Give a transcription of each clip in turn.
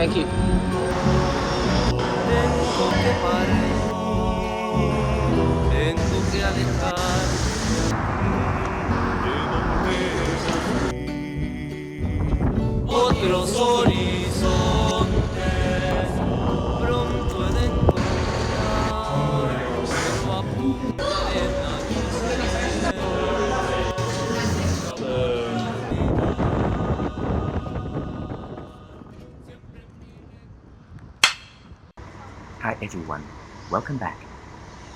Thank you. Tengo que partir, tengo que alejar de donde nací. Otros horizontes pronto he de encontrar, pero a punta de narices. Hi everyone, welcome back.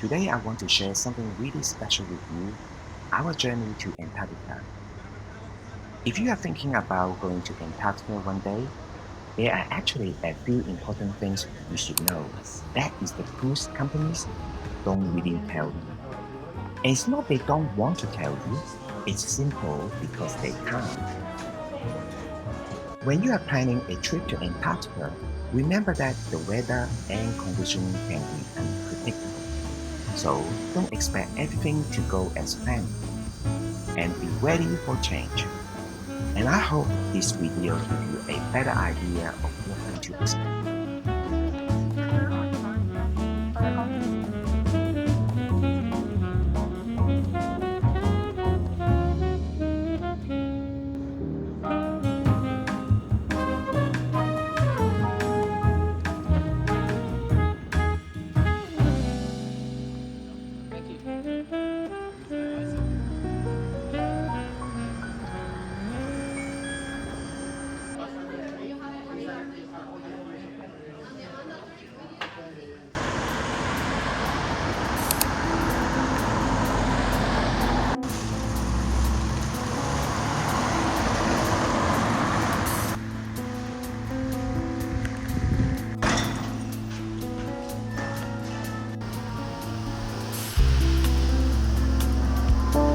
Today I want to share something really special with you, our journey to Antarctica. If you are thinking about going to Antarctica one day, there are actually a few important things you should know. That is the cruise companies don't really tell you. And it's not they don't want to tell you, it's simple because they can't. When you are planning a trip to Antarctica, remember that the weather and conditions can be unpredictable. So don't expect everything to go as planned. And be ready for change. And I hope this video gives you a better idea of what to expect. Thank you.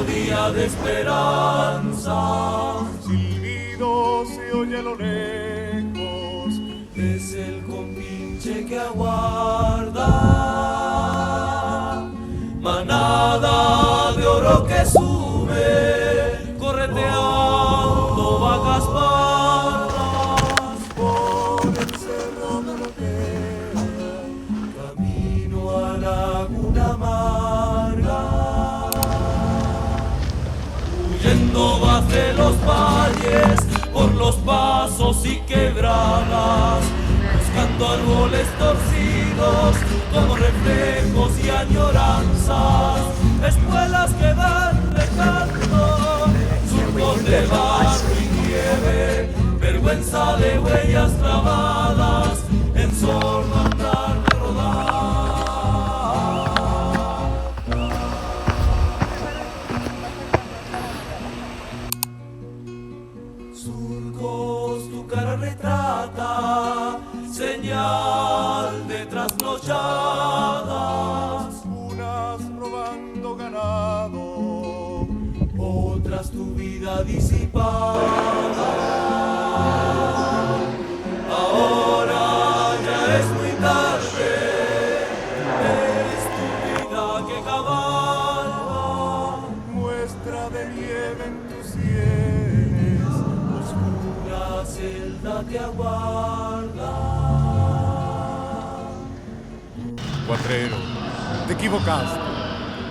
melodía de esperanza. Silbido se oye a lo lejos, Es el compinche que aguarda. Manada de oro que sube, correteando vacas pardas. por el cerro galopea, Camino a Laguna Amarga. Huyendo bajo los valles, por los pasos y quebradas, buscando árboles torcidos como reflejos y añoranzas, espuelas que van dejando surcos de barro y nieve, vergüenza de huellas clavadas en sordo andar de rodar. Surcos tu cara retrata, señal de trasnochadas, unas robando ganado, otras tu vida disipada. Ahora ya es muy tarde, es tu vida que cabalga, muestra de nieve en tus sienes, oscura celda te aguarda. Cuatrero, te equivocaste.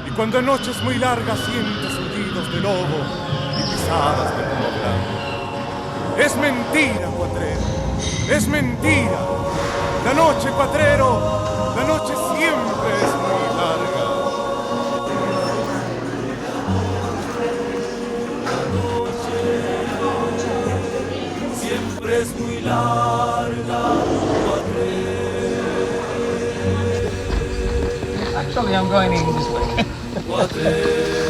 Y cuando en noches muy largas sientes rugidos de lobo y pisadas de lobo blanco. Es mentira, cuatrero, es mentira. La noche, cuatrero, la noche siempre es muy larga. Siempre es muy larga. Actually, I'm going in this way. Cuatrero.